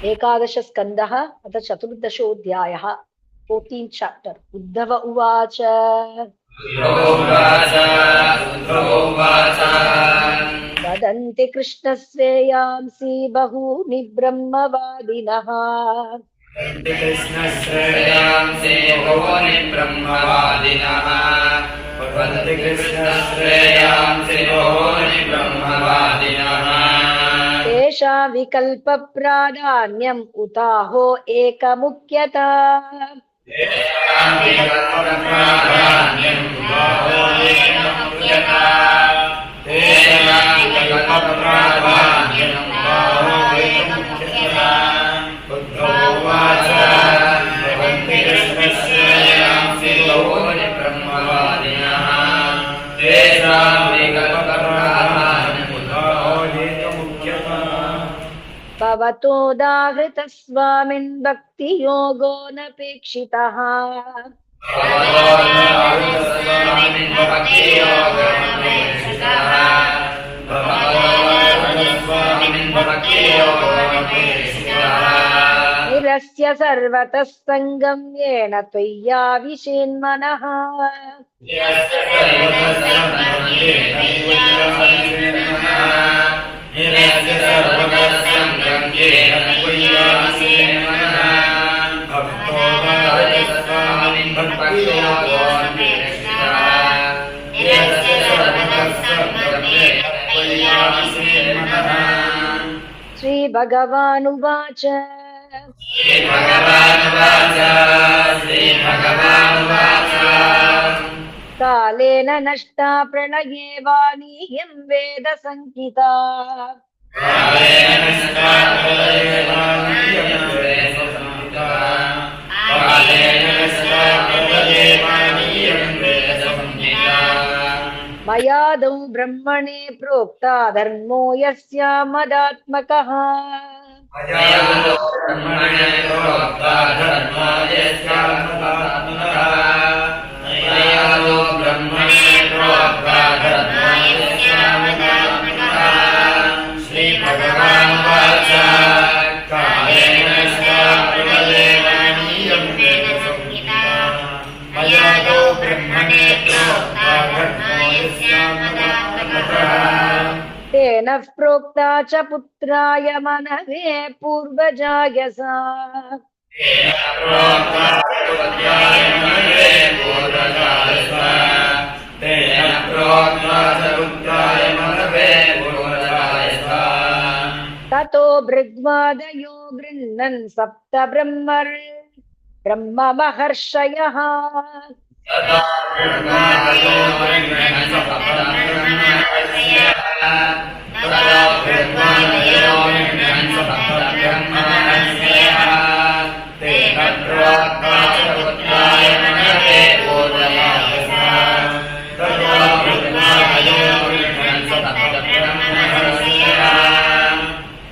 एकादश स्कन्धः अथ चतुर्दशोऽध्यायः 14th chapter उद्धव उवाच वदन्ति कृष्णश्रेयांसि बहूनि ब्रह्मवादिनः तेषां विकल्पप्राधान्यम् उताहो एकमुख्यता भवतोदाहृतस्वामिन् भक्तियोगो नपेक्षितः निरस्य सर्वतः सङ्गं येन त्वय्याविशेन्मनः श्रीभगवानुवाच कालेन नष्टा प्रलये वाणीयं वेद संहिता मयादौ ब्रह्मणे प्रोक्ता धर्मो यस्य मदात्मकः तेन प्रोक्ता च पुत्राय मनवे पूर्वजाय सा ततो भृग्वादयो गृह्णन् सप्त ब्रह्म महर्षयः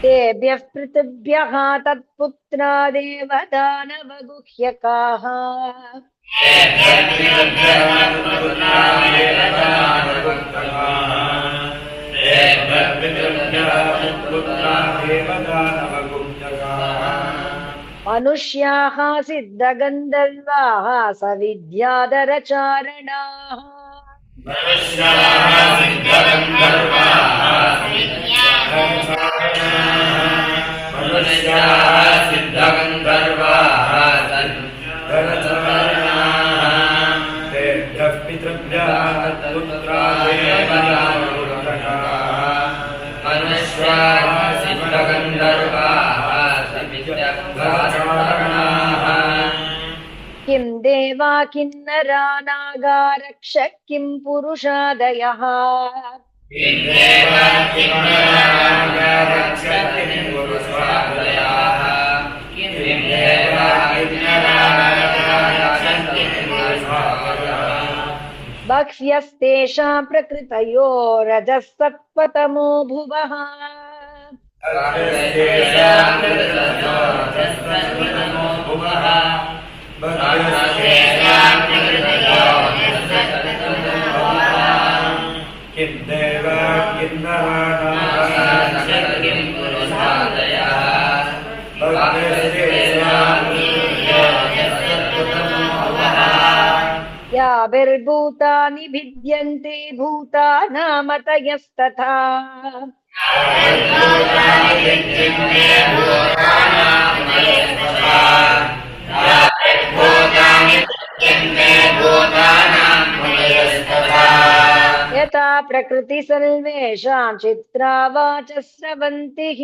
तेभ्यः पृथिव्यः तत्पुत्रा देवदानवगुह्यकाः मनुष्याः सिद्धगन्धर्वाः सविद्याधरचारणाः किं देवा किन्नरा नागा रक्षः किं पुरुषादयः बह्व्यस्तेषां प्रकृतयो रजः सत्त्वतमो भुवः याभिर्भूतानि भिद्यन्ते भूतानामतयस्तथा यथा प्रकृति सर्वेषां चित्रावाच स्रवन्तिः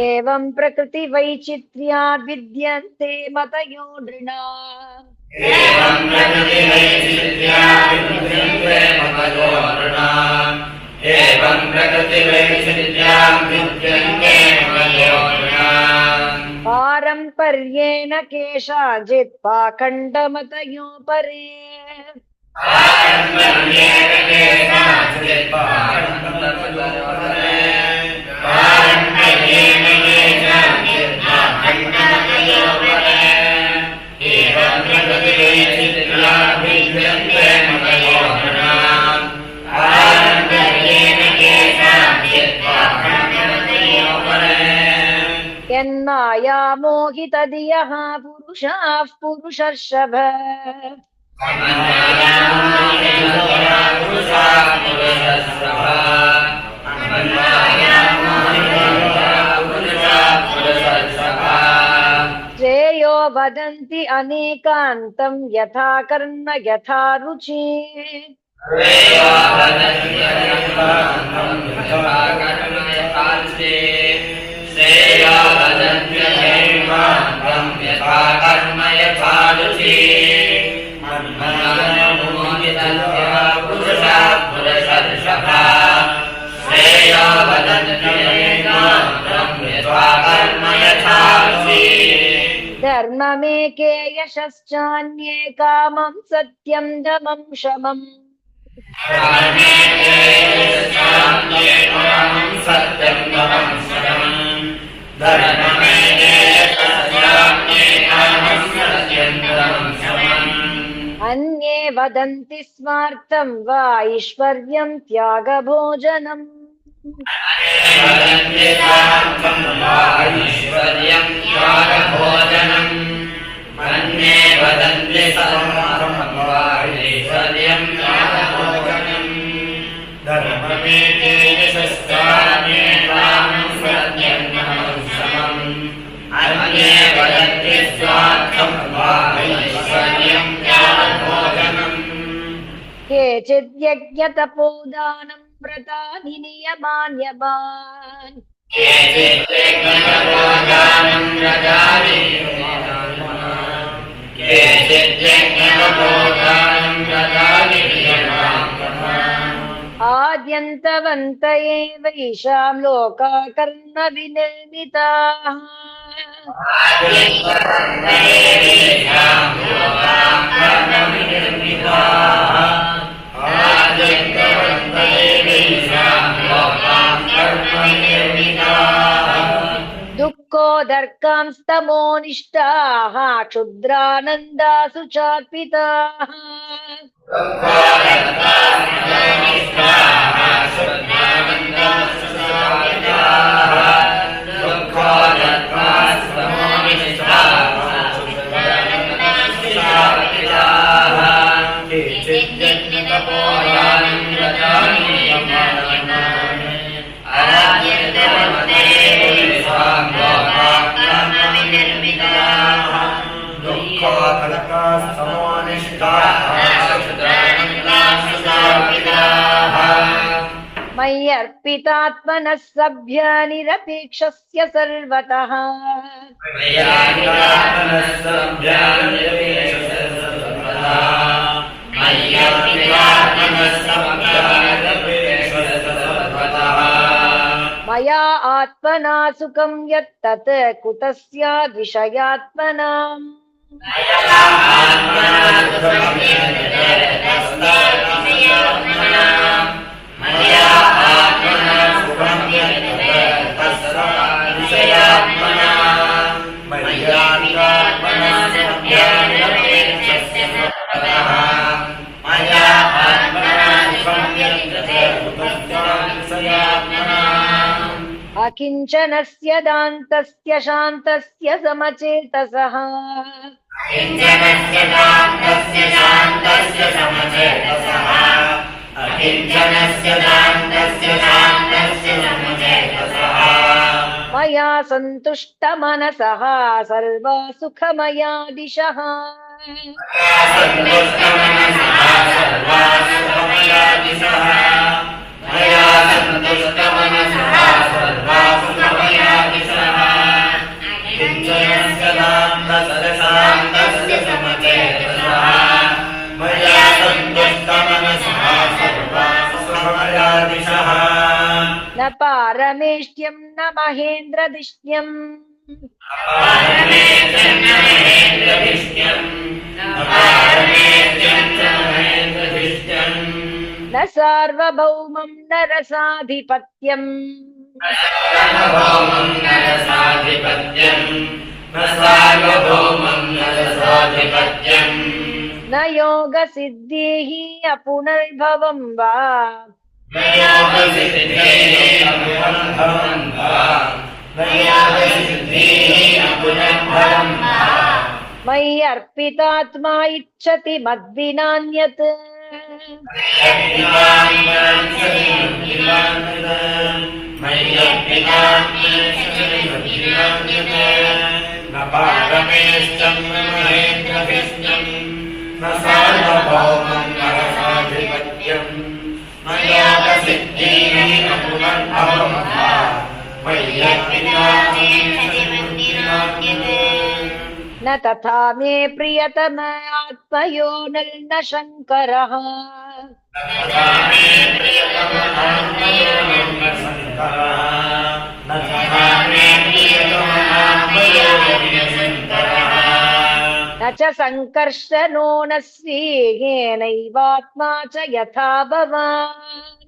एवं प्रकृति वैचित्र्याद् विद्यन्ते मतयो नृणाम् पारम्पर्येण केषाञ्चित् पाखण्डमतयो परे यन्मायामोहितधियः पुरुषाः पुरुषर्षभ श्रेयो वदन्ति अनेकान्तं यथा कर्म यथा रुचि धर्ममेके यशश्चान्ये कामं सत्यं दमं शमम् अन्ये वदन्ति स्वार्थं वा ऐश्वर्यं त्यागभोजनम् केचिद् यज्ञतपोदानं व्रतानि नियमान्यमान् आद्यन्तवन्त एवैषां लोका कर्म विनिर्मिताः दुःखोदर्कांस्तमोनिष्टाः क्षुद्रानन्दासु चार्पिताः मय्यर्पितात्मनः सभ्यानिरपेक्षस्य सर्वतः मया आत्मना सुखं यत्तत् कुतस्याद् विषयात्मनाम् अकिञ्चनस्य दान्तस्य शान्तस्य समचेतसः मया सन्तुष्टमनसः सर्वसुखमया दिशः न पारमेष्ट्यं न महेन्द्रदिष्ट्यम् न सार्वभौमं न रसाधिपत्यम् न योगसिद्धिः अपुनर्भवं वा मयि अर्पितात्मा इच्छति मद्विनान्यत् न तथा मे प्रियतम आत्मयोनिर्न शङ्करः न च सङ्कर्षणो न स्नेहेनैवात्मा च यथा भवान्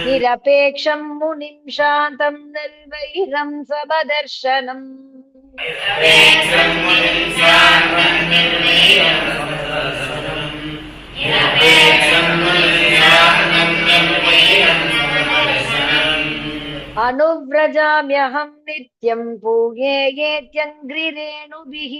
निरपेक्षं मुनिं शान्तं निर्वैरं समदर्शनम् अनुव्रजाम्यहं नित्यं पूये येत्यङ्घ्रिरेणुभिः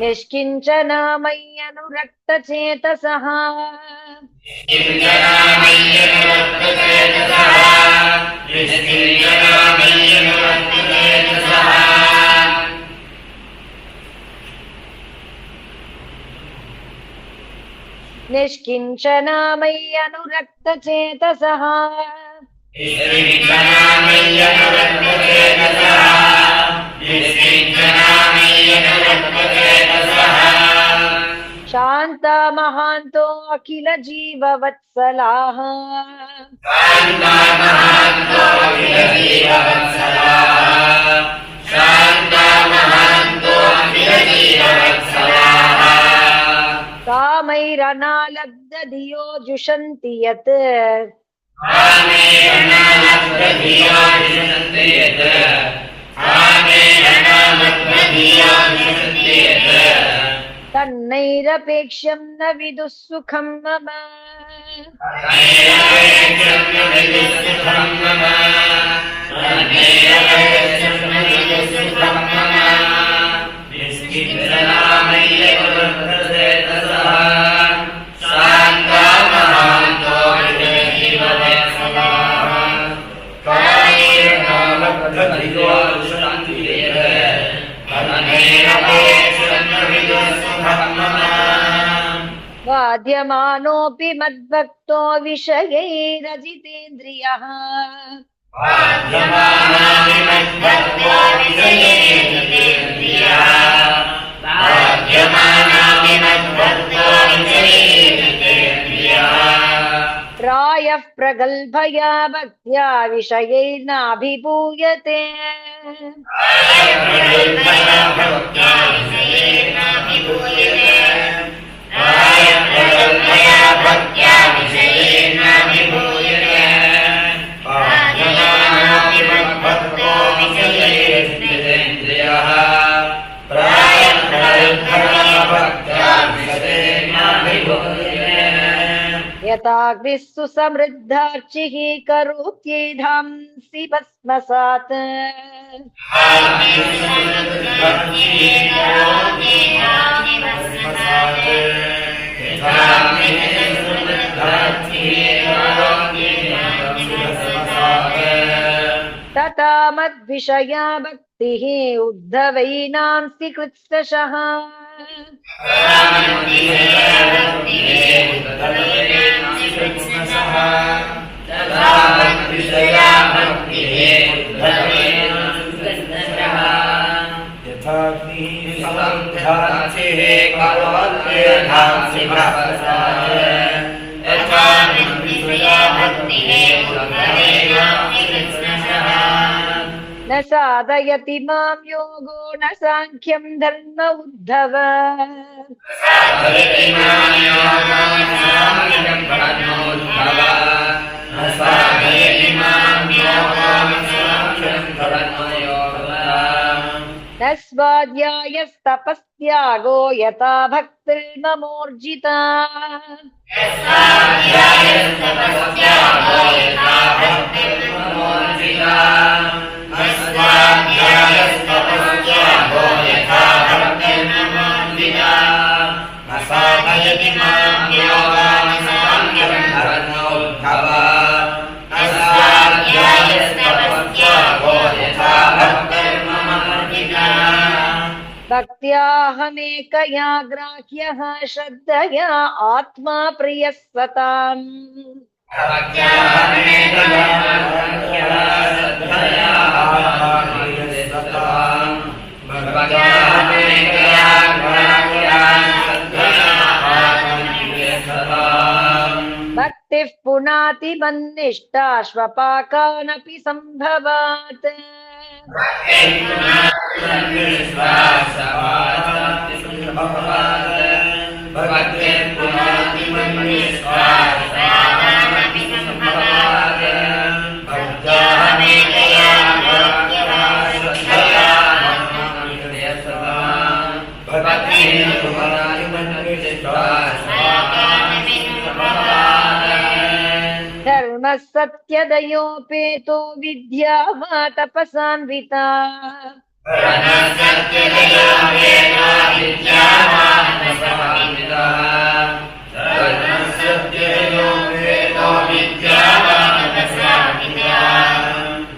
निष्किञ्चना मय्यनुरक्तचेतसः निष्किञ्चना मय्यनुरक्तचेतसः शान्ता महान्तो अखिल जीववत्सलाः कामैरनालब्धधियो जुषन्ति यत् तन्नैरपेक्ष्यं न विदुः सुखं मम वाद्यमानोऽपि मद्भक्तो विषयैरजितेन्द्रियः प्रायः प्रगल्भया भक्त्या विषयैर्नाभिभूयते यथाग्निः सुसमृद्धार्चिः करोत्येधांसि भस्मसात् तथा मद्विषया भक्तिः उद्धवैनांसि कृत्स्नशः न साधयति मां योगो न सांख्यं धर्म उद्धव न स्वाध्यायस्तपस्त्यागो यथा भक्तिर्ममोर्जिता भक्त्याहमेकया ग्राह्यः श्रद्धया आत्मा प्रियः सताम् भक्तिः पुनाति मन्निष्ठा श्वपाकानपि सम्भवात् धर्मः सत्यदयोपेतो विद्या तपसान्विता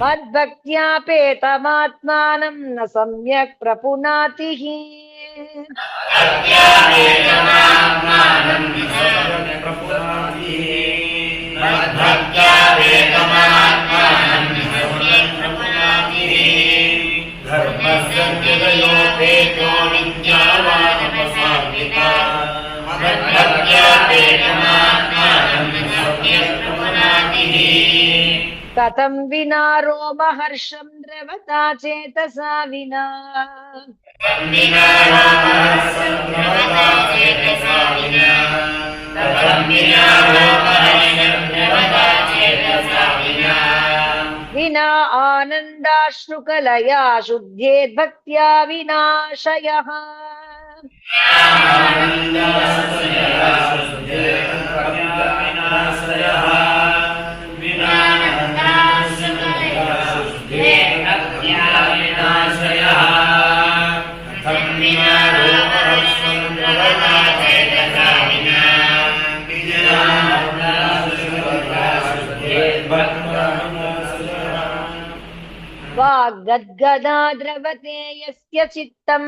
मद्भक्त्यापेतमात्मानं न सम्यक् प्रपुनाति हि कथं विना रोमहर्षं द्रवता चेतसा विना विना आनन्दाश्रुकलया शुद्धेद्भक्त्या विनाशयः वाग्गद्गदा द्रवते यस्य चित्तम्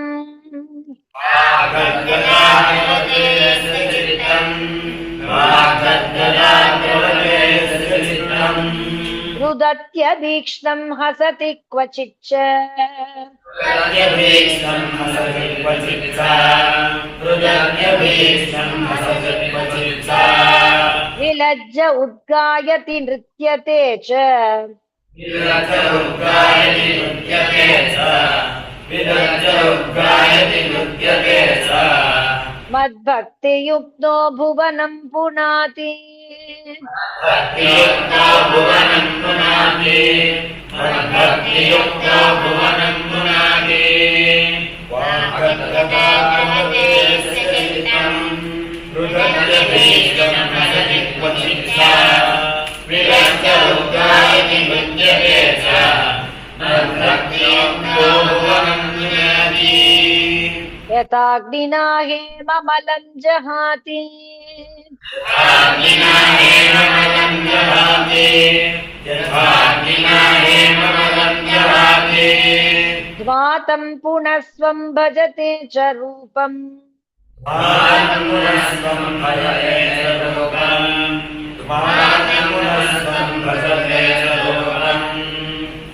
रुदत्यभीक्ष्णं हसति क्वचिच्च विलज्ज उद्गायति नृत्यते च मद्भक्तियुक्तो भुवनं पुनाति यथाग्निना हेममलं जहाति ध्वातं पुनः स्वं भजते च रूपम्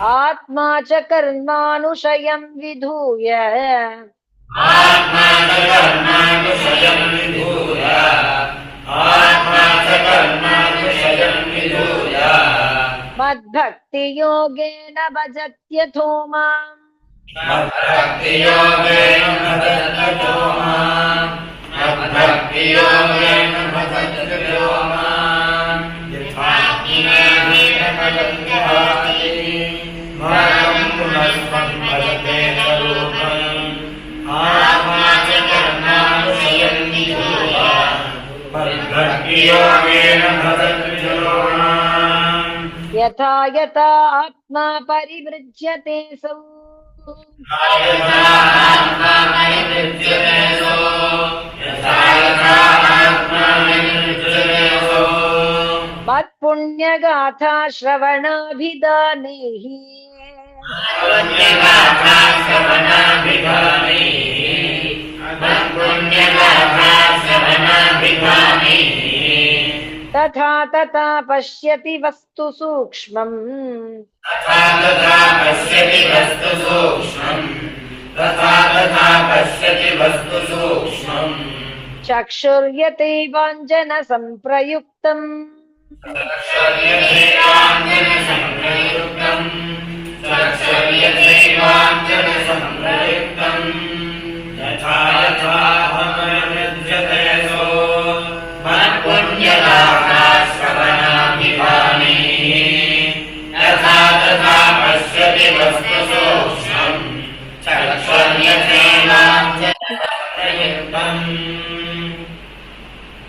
आत्मा च कर्मानुशयं विधूय मद्भक्ति योगेन भजत्यथो माम् यथा यथा आत्मा परिवृज्यते सौ मत्पुण्यगाथा श्रवणाभिधानैः तथा तथा पश्यति वस्तु सूक्ष्मम् चक्षुर्यतैवाञ्जन सम्प्रयुक्तम्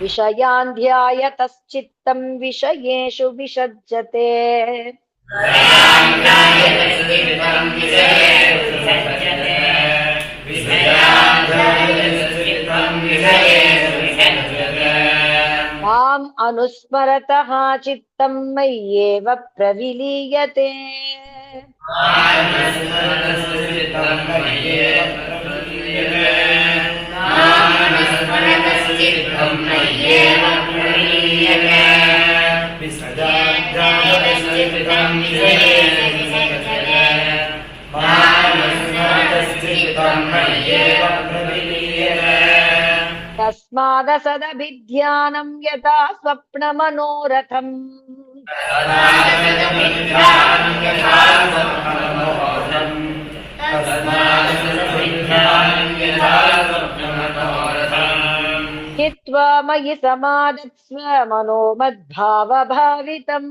विषयान् ध्यायतश्चित्तं विषयेषु विषज्यते माम् अनुस्मरतः चित्तं मय्येव प्रविलीयते तस्मादसदभिध्यानं यथा स्वप्नमनोरथम् हित्वा मयि समाधत्स्व मनो मद्भावभावितम्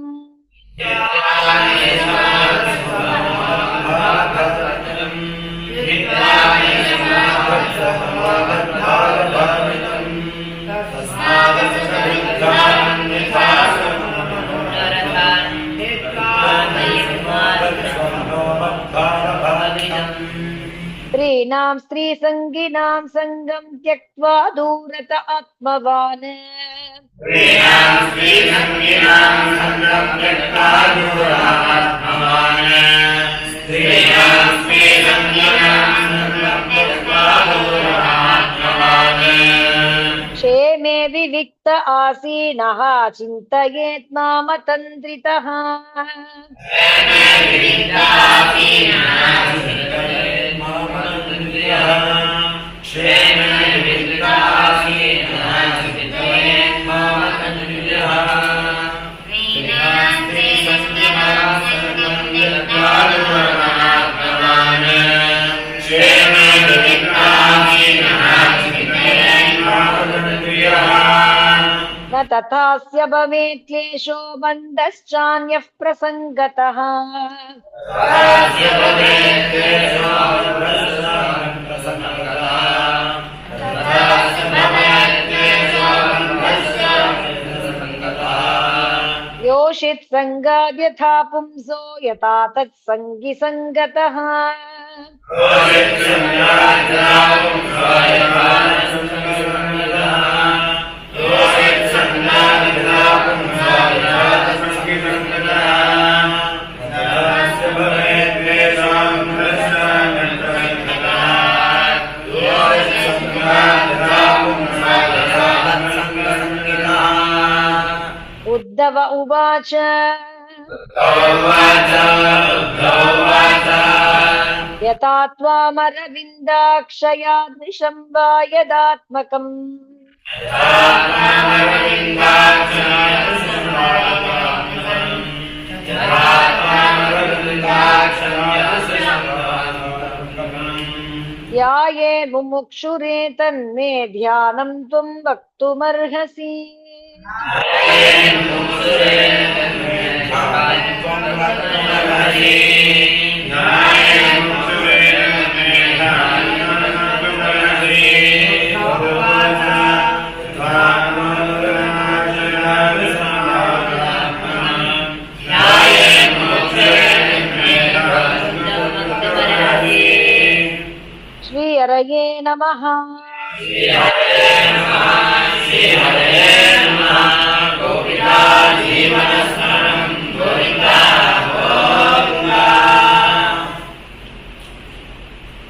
स्त्रीणां स्त्रीसङ्गिनां सङ्गं त्यक्त्वा दूरत आत्मवान् क्षेमे विविक्त आसीनः चिन्तयेत् मामतन्द्रितः न तथास्य भवेत्क्लेशो बन्धश्चान्यः प्रसङ्गतः योषित् सङ्गाद् यथा पुंसो यथा तत्सङ्गि सङ्गतः उद्धव उवाच यथा त्वामरविन्दाक्षयादृशं वा यदात्मकम् ध्याये मुमुक्षुरे तन्मे ध्यानं त्वं वक्तुमर्हसि श्री हरये नमः।